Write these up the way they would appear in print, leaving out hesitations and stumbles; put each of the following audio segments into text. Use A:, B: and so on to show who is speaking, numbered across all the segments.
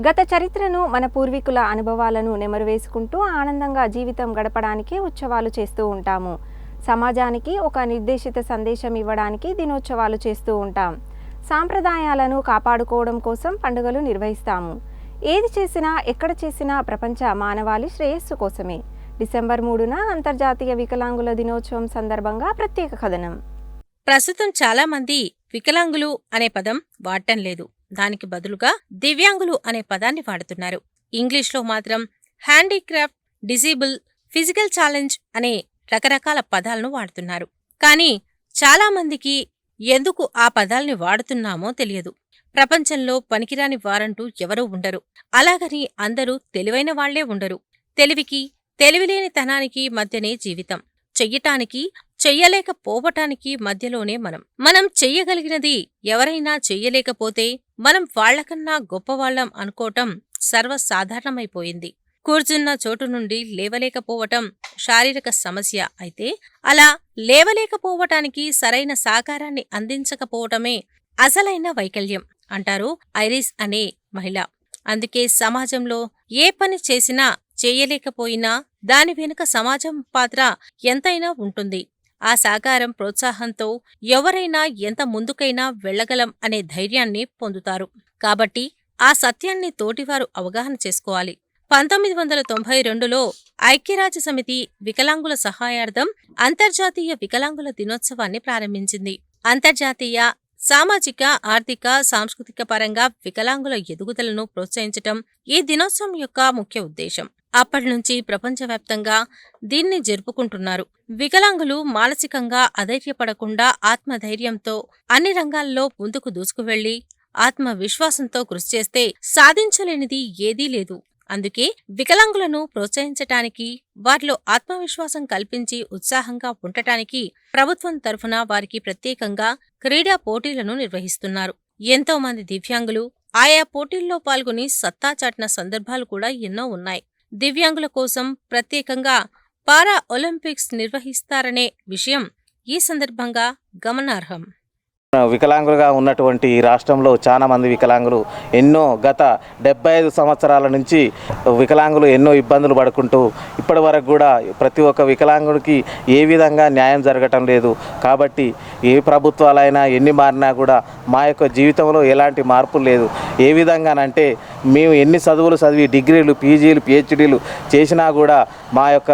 A: గత చరిత్రను, మన పూర్వీకుల అనుభవాలను నెమరువేసుకుంటూ ఆనందంగా జీవితం గడపడానికి ఉత్సవాలు చేస్తూ ఉంటాము. సమాజానికి ఒక నిర్దేశిత సందేశం ఇవ్వడానికి దినోత్సవాలు చేస్తూ ఉంటాం. సాంప్రదాయాలను కాపాడుకోవడం కోసం పండుగలు నిర్వహిస్తాము. ఏది చేసినా, ఎక్కడ చేసినా ప్రపంచ మానవాళి శ్రేయస్సు కోసమే. డిసెంబర్ 3న అంతర్జాతీయ వికలాంగుల దినోత్సవం సందర్భంగా ప్రత్యేక కథనం.
B: ప్రస్తుతం చాలా మంది వికలాంగులు అనే పదం వాడటం లేదు. దానికి బదులుగా దివ్యాంగులు అనే పదాన్ని వాడుతున్నారు. ఇంగ్లీష్లో మాత్రం హ్యాండీక్రాఫ్ట్, డిజేబుల్, ఫిజికల్ ఛాలెంజ్ అనే రకరకాల పదాలను వాడుతున్నారు. కానీ చాలా మందికి ఎందుకు ఆ పదాల్ని వాడుతున్నామో తెలియదు. ప్రపంచంలో పనికిరాని వారంటూ ఎవరూ ఉండరు. అలాగని అందరూ తెలివైన వాళ్లే ఉండరు. తెలివికి, తెలివిలేనితనానికి మధ్యనే జీవితం. చెయ్యటానికి, చెయ్యలేకపోవటానికి మధ్యలోనే మనం చెయ్యగలిగినది ఎవరైనా చెయ్యలేకపోతే మనం వాళ్లకన్నా గొప్పవాళ్లం అనుకోవటం సర్వసాధారణమైపోయింది. కూర్చున్న చోటు నుండి లేవలేకపోవటం శారీరక సమస్య అయితే, అలా లేవలేకపోవటానికి సరైన సహకారాన్ని అందించకపోవటమే అసలైన వైకల్యం అంటారు ఐరిస్ అనే మహిళ. అందుకే సమాజంలో ఏ పని చేసినా, చేయలేకపోయినా దాని వెనుక సమాజం పాత్ర ఎంతైనా ఉంటుంది. ఆ సహకారం, ప్రోత్సాహంతో ఎవరైనా ఎంత ముందుకైనా వెళ్లగలం అనే ధైర్యాన్ని పొందుతారు. కాబట్టి ఆ సత్యాన్ని తోటివారు అవగాహన చేసుకోవాలి. 1992లో ఐక్యరాజ్యసమితి వికలాంగుల సహాయార్థం అంతర్జాతీయ వికలాంగుల దినోత్సవాన్ని ప్రారంభించింది. అంతర్జాతీయ సామాజిక, ఆర్థిక, సాంస్కృతిక పరంగా వికలాంగుల ఎదుగుదలను ప్రోత్సహించటం ఈ దినోత్సవం యొక్క ముఖ్య ఉద్దేశం. అప్పటినుంచి ప్రపంచవ్యాప్తంగా దీన్ని జరుపుకుంటున్నారు. వికలాంగులు మానసికంగా అధైర్యపడకుండా ఆత్మధైర్యంతో అన్ని రంగాల్లో ముందుకు దూసుకువెళ్లి ఆత్మవిశ్వాసంతో కృషి చేస్తే సాధించలేనిది ఏదీ లేదు. అందుకే వికలాంగులను ప్రోత్సహించటానికి, వారిలో ఆత్మవిశ్వాసం కల్పించి ఉత్సాహంగా ఉండటానికి ప్రభుత్వం తరఫున వారికి ప్రత్యేకంగా క్రీడా పోటీలను నిర్వహిస్తున్నారు. ఎంతో మంది దివ్యాంగులు ఆయా పోటీల్లో పాల్గొని సత్తా చాటిన సందర్భాలు కూడా ఎన్నో ఉన్నాయి. దివ్యాంగుల కోసం ప్రత్యేకంగా పారా ఒలింపిక్స్ నిర్వహిస్తారనే విషయం ఈ సందర్భంగా గమనార్హం.
C: వికలాంగులుగా ఉన్నటువంటి ఈ రాష్ట్రంలో చాలా మంది వికలాంగులు గత 75 సంవత్సరాల నుంచి వికలాంగులు ఎన్నో ఇబ్బందులు పడుకుంటూ ఇప్పటి వరకు కూడా ప్రతి ఒక్క వికలాంగుడికి ఏ విధంగా న్యాయం జరగటం లేదు. కాబట్టి ఏ ప్రభుత్వాలైనా ఎన్ని మారినా కూడా మా యొక్క జీవితంలో ఎలాంటి మార్పు లేదు. ఏ విధంగానంటే మేము ఎన్ని చదువులు చదివి డిగ్రీలు, పీజీలు, పిహెచ్డీలు చేసినా కూడా మా యొక్క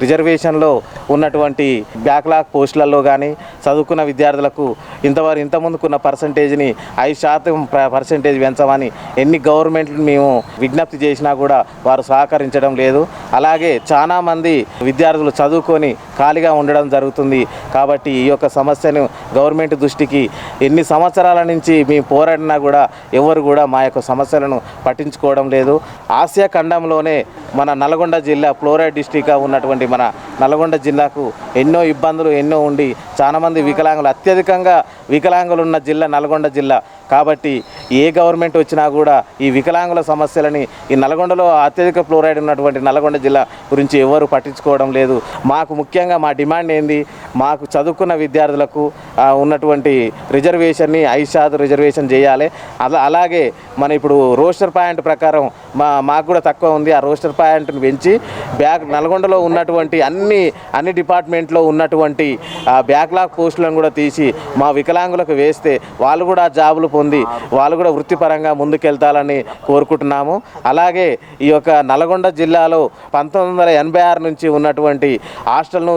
C: రిజర్వేషన్లో ఉన్నటువంటి బ్యాక్లాగ్ పోస్టులలో కానీ చదువుకున్న విద్యార్థులకు ఇంతకుముందుకున్న పర్సంటేజ్ని 5% పెంచమని ఎన్ని గవర్నమెంట్లు మేము విజ్ఞప్తి చేసినా కూడా వారు సహకరించడం లేదు. అలాగే చాలామంది విద్యార్థులు చదువుకొని ఖాళీగా ఉండడం జరుగుతుంది. కాబట్టి ఈ యొక్క సమస్యను గవర్నమెంట్ దృష్టికి ఎన్ని సంవత్సరాల నుంచి మేము పోరాడినా కూడా ఎవరు కూడా మా యొక్క సమస్యలను పట్టించుకోవడం లేదు. ఆసియా ఖండంలోనే మన నల్గొండ జిల్లా ఫ్లోరైడ్ డిస్ట్రిక్ట్గా ఉన్నటువంటి మన నల్గొండ జిల్లాకు ఎన్నో ఇబ్బందులు ఉండి చాలామంది వికలాంగులు, అత్యధికంగా వికలాంగులు ఉన్న జిల్లా నల్గొండ జిల్లా. కాబట్టి ఏ గవర్నమెంట్ వచ్చినా కూడా ఈ వికలాంగుల సమస్యలని, ఈ నల్గొండలో అత్యధిక ఫ్లోరైడ్ ఉన్నటువంటి నల్గొండ జిల్లా గురించి ఎవరు పట్టించుకోవడం లేదు. మాకు ముఖ్యంగా మా డిమాండ్ ఏంది, మాకు చదువుకున్న విద్యార్థులకు ఉన్నటువంటి రిజర్వేషన్ని 5% రిజర్వేషన్ చేయాలి. అలాగే మన ఇప్పుడు రోస్టర్ పాయింట్ ప్రకారం మాకు కూడా తక్కువ ఉంది. ఆ రోస్టర్ పాయింట్ని పెంచి నల్గొండలో ఉన్నటువంటి అన్ని డిపార్ట్మెంట్లో ఉన్నటువంటి బ్యాక్లాగ్ పోస్టులను కూడా తీసి మా వికలాంగులకు వేస్తే వాళ్ళు కూడా జాబులు పొంది వాళ్ళు కూడా వృత్తిపరంగా ముందుకెళ్తాలని కోరుకుంటున్నాము. అలాగే ఈ యొక్క నల్గొండ జిల్లాలో 1986 నుంచి ఉన్నటువంటి హాస్టల్ను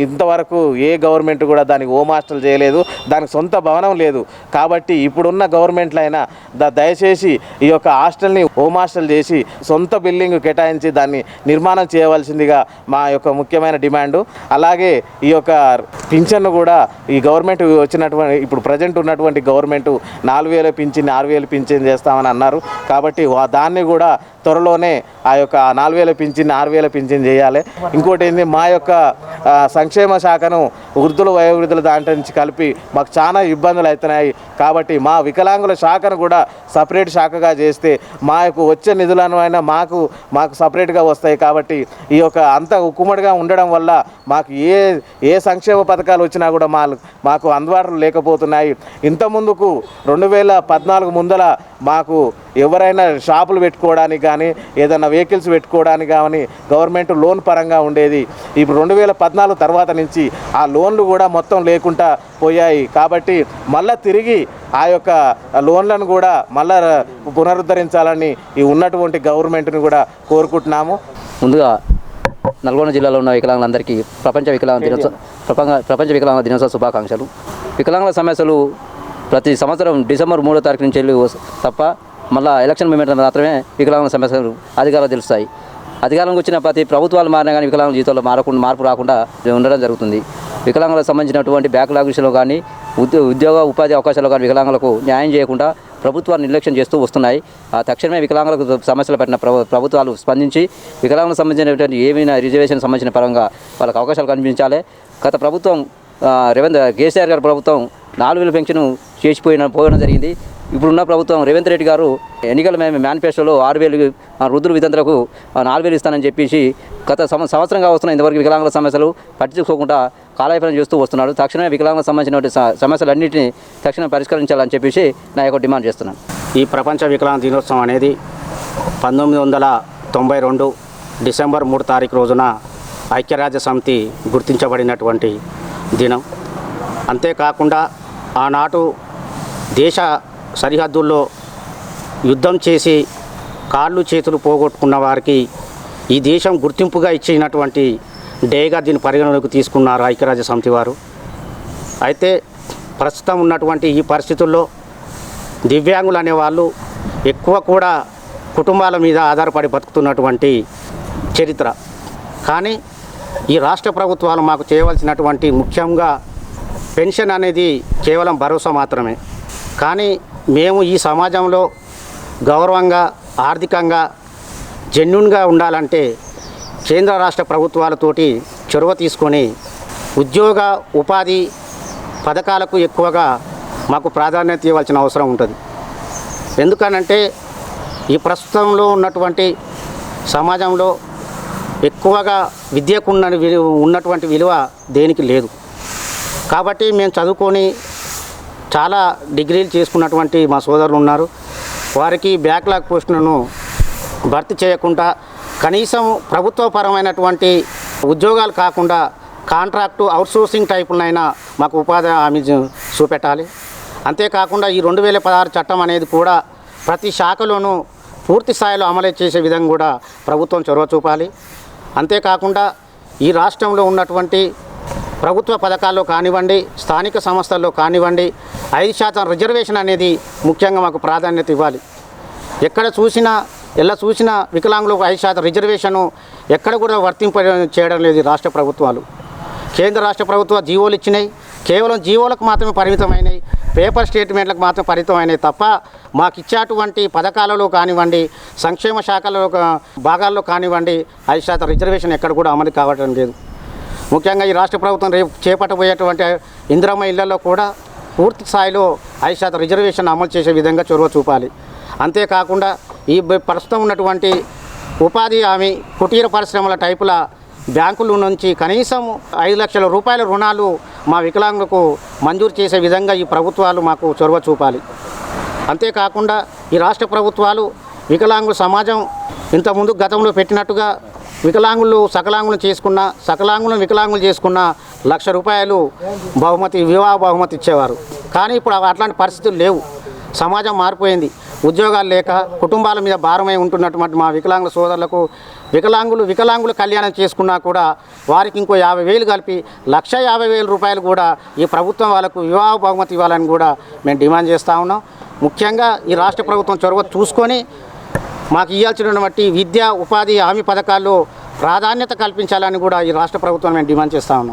C: ఇంతవరకు ఏ గవర్నమెంట్ కూడా దానికి హోమ్ హాస్టల్ చేయలేదు, దానికి సొంత భవనం లేదు. కాబట్టి ఇప్పుడున్న గవర్నమెంట్లైనా దయచేసి ఈ యొక్క హాస్టల్ని హోమ్ హాస్టల్ చేసి సొంత బిల్డింగ్ కేటాయించి దాన్ని నిర్మాణం చేయవలసిందిగా మా యొక్క ముఖ్యమైన డిమాండు. అలాగే ఈ యొక్క పింఛన్ను కూడా ఈ గవర్నమెంట్ వచ్చినటువంటి ఇప్పుడు ప్రజెంట్ ఉన్నటువంటి గవర్నమెంట్ 4,000 పింఛన్ 6,000 పింఛన్ చేస్తామని అన్నారు. కాబట్టి దాన్ని కూడా త్వరలోనే ఆ యొక్క 4,000 పింఛన్ 6,000 పింఛన్ చేయాలి. ఇంకోటి ఏంది, మా యొక్క సంక్షేమ శాఖను వృద్ధులు, వయోవృద్ధుల దాంట్లో నుంచి కలిపి మాకు చాలా ఇబ్బందులు అవుతున్నాయి. కాబట్టి మా వికలాంగుల శాఖను కూడా సపరేట్ శాఖగా చేస్తే మా యొక్క వచ్చే నిధులను అయినా మాకు సపరేట్గా వస్తాయి. కాబట్టి ఈ యొక్క అంత ఉక్కుమడిగా ఉండడం వల్ల మాకు ఏ సంక్షేమ పథకాలు వచ్చినా కూడా మాకు అందుబాటులో లేకపోతున్నాయి. ఇంత ముందుకు 2014 ముందల మాకు ఎవరైనా షాపులు పెట్టుకోవడానికి కానీ ఏదైనా వెహికల్స్ పెట్టుకోవడానికి కానీ గవర్నమెంట్ లోన్ పరంగా ఉండేది. ఇప్పుడు 2014 తర్వాత నుంచి ఆ లోన్లు కూడా మొత్తం లేకుండా పోయాయి. కాబట్టి మళ్ళీ తిరిగి ఆ యొక్క లోన్లను కూడా మళ్ళా పునరుద్ధరించాలని ఈ ఉన్నటువంటి గవర్నమెంట్ని కూడా కోరుకుంటున్నాము.
D: ముందుగా నల్గొండ జిల్లాలో ఉన్న వికలాంగులందరికీ ప్రపంచ వికలాంగుల దినోత్సవ శుభాకాంక్షలు. వికలాంగుల సమస్యలు ప్రతి సంవత్సరం డిసెంబర్ 3వ తారీఖు నుంచి వెళ్ళి తప్ప మళ్ళీ ఎలక్షన్ మూమెంట్ మాత్రమే వికలాంగుల సమస్యలు అధికారులు తెలుస్తాయి. అధికారంలోకి వచ్చిన ప్రతి ప్రభుత్వాలు మారినా కానీ వికలాంగుల జీవితంలో మార్పు రాకుండా ఉండడం జరుగుతుంది. వికలాంగులకు సంబంధించినటువంటి బ్యాక్లాగ్ విషయంలో కానీ ఉద్యోగ ఉపాధి అవకాశాలు కానీ వికలాంగులకు న్యాయం చేయకుండా ప్రభుత్వాలు నిర్లక్ష్యం చేస్తూ వస్తున్నాయి. తక్షణమే వికలాంగులకు సమస్యలు పెట్టిన ప్రభుత్వాలు స్పందించి వికలాంగులకు సంబంధించినటువంటి ఏమైనా రిజర్వేషన్ సంబంధించిన పరంగా వాళ్ళకి అవకాశాలు కల్పించాలి. గత ప్రభుత్వం కేసీఆర్ గారి ప్రభుత్వం 4,000 పెన్షన్ పోవడం జరిగింది. ఇప్పుడున్న ప్రభుత్వం రేవంత్ రెడ్డి గారు ఎన్నికల మేనిఫెస్టోలో 6,000 వృద్ధుల వితంతులకు 4,000 ఇస్తానని చెప్పేసి గత సంవత్సరంగా వస్తున్న ఇంతవరకు వికలాంగుల సమస్యలు పట్టించుకోకుండా కాలయాపన చేస్తూ వస్తున్నాడు. తక్షణమే వికలాంగులకు సంబంధించిన సమస్యలన్నింటినీ తక్షణం పరిష్కరించాలని చెప్పేసి నా యొక్క డిమాండ్ చేస్తున్నాను.
E: ఈ ప్రపంచ వికలాంగ దినోత్సవం అనేది 1992 డిసెంబర్ 3వ తారీఖు రోజున ఐక్యరాజ్య సమితి గుర్తించబడినటువంటి దినం. అంతేకాకుండా ఆనాటు దేశ సరిహద్దుల్లో యుద్ధం చేసి కాళ్ళు చేతులు పోగొట్టుకున్న వారికి ఈ దేశం గుర్తింపుగా ఇచ్చినటువంటి డేగా దీన్ని పరిగణలోకి తీసుకున్నారు ఐక్యరాజ్య సమితి వారు. అయితే ప్రస్తుతం ఉన్నటువంటి ఈ పరిస్థితుల్లో దివ్యాంగులు అనేవాళ్ళు ఎక్కువ కూడా కుటుంబాల మీద ఆధారపడి బతుకుతున్నటువంటి చరిత్ర. కానీ ఈ రాష్ట్ర ప్రభుత్వాలు మాకు చేయవలసినటువంటి ముఖ్యంగా పెన్షన్ అనేది కేవలం భరోసా మాత్రమే. కానీ మేము ఈ సమాజంలో గౌరవంగా ఆర్థికంగా జెన్యూన్గా ఉండాలంటే కేంద్ర రాష్ట్ర ప్రభుత్వాలతోటి చొరవ తీసుకొని ఉద్యోగ ఉపాధి పథకాలకు ఎక్కువగా మాకు ప్రాధాన్యత ఇవ్వాల్సిన అవసరం ఉంటుంది. ఎందుకనంటే ఈ ప్రస్తుతంలో ఉన్నటువంటి సమాజంలో ఎక్కువగా విద్యకు ఉన్నటువంటి విలువ దేనికి లేదు. కాబట్టి మేము చదువుకొని చాలా డిగ్రీలు చేసుకున్నటువంటి మా సోదరులు ఉన్నారు. వారికి బ్యాక్లాగ్ పోస్టులను భర్తీ చేయకుండా కనీసం ప్రభుత్వపరమైనటువంటి ఉద్యోగాలు కాకుండా కాంట్రాక్టు అవుట్సోర్సింగ్ టైపులనైనా మాకు ఉపాధి హామీ చూపెట్టాలి. అంతేకాకుండా ఈ 2016 చట్టం అనేది కూడా ప్రతి శాఖలోనూ పూర్తి స్థాయిలో అమలు చేసే విధంగా కూడా ప్రభుత్వం చొరవ చూపాలి. అంతేకాకుండా ఈ రాష్ట్రంలో ఉన్నటువంటి ప్రభుత్వ పథకాల్లో కానివ్వండి, స్థానిక సంస్థల్లో కానివ్వండి 5% రిజర్వేషన్ అనేది ముఖ్యంగా మాకు ప్రాధాన్యత ఇవ్వాలి. ఎక్కడ చూసినా వికలాంగులకు 5% రిజర్వేషను ఎక్కడ కూడా వర్తింప చేయడం లేదు రాష్ట్ర ప్రభుత్వాలు. కేంద్ర రాష్ట్ర ప్రభుత్వ జీవోలు ఇచ్చినాయి, కేవలం జీవోలకు మాత్రమే పరిమితమైనవి, పేపర్ స్టేట్మెంట్లకు మాత్రం పరిమితమైనవి తప్ప మాకు ఇచ్చేటువంటి పథకాలలో కానివ్వండి, సంక్షేమ శాఖలో భాగాల్లో కానివ్వండి 5% రిజర్వేషన్ ఎక్కడ కూడా అమలు కావడం లేదు. ముఖ్యంగా ఈ రాష్ట్ర ప్రభుత్వం రేపు చేపట్టబోయేటువంటి ఇందిరమ్మ ఇళ్లలో కూడా పూర్తి స్థాయిలో 5% రిజర్వేషన్ అమలు చేసే విధంగా చొరవ చూపాలి. అంతేకాకుండా ఈ ప్రస్తుతం ఉన్నటువంటి ఉపాధి హామీ కుటీర పరిశ్రమల టైపుల బ్యాంకుల నుంచి కనీసం 5 లక్షల రూపాయల రుణాలు మా వికలాంగులకు మంజూరు చేసే విధంగా ఈ ప్రభుత్వాలు మాకు చొరవ చూపాలి. అంతేకాకుండా ఈ రాష్ట్ర ప్రభుత్వాలు వికలాంగుల సమాజం ఇంతకుముందు గతంలో పెట్టినట్టుగా సకలాంగులను వికలాంగులు చేసుకున్న ₹1,00,000 వివాహ బహుమతి ఇచ్చేవారు. కానీ ఇప్పుడు అట్లాంటి పరిస్థితులు లేవు. సమాజం మారిపోయింది. ఉద్యోగాలు లేక కుటుంబాల మీద భారమై ఉంటున్నటువంటి మా వికలాంగుల సోదరులకు వికలాంగులు కళ్యాణం చేసుకున్నా కూడా వారికి ఇంకో 50,000 కలిపి ₹1,50,000 కూడా ఈ ప్రభుత్వం వాళ్ళకు వివాహ బహుమతి ఇవ్వాలని కూడా మేము డిమాండ్ చేస్తూ ఉన్నాం. ముఖ్యంగా ఈ రాష్ట్ర ప్రభుత్వం చొరవ చూసుకొని మాకు ఇవ్వాల్సినటువంటి విద్యా ఉపాధి హామీ పథకాల్లో ప్రాధాన్యత కల్పించాలని కూడా ఈ రాష్ట్ర ప్రభుత్వం మేము డిమాండ్ చేస్తూ ఉన్నాం.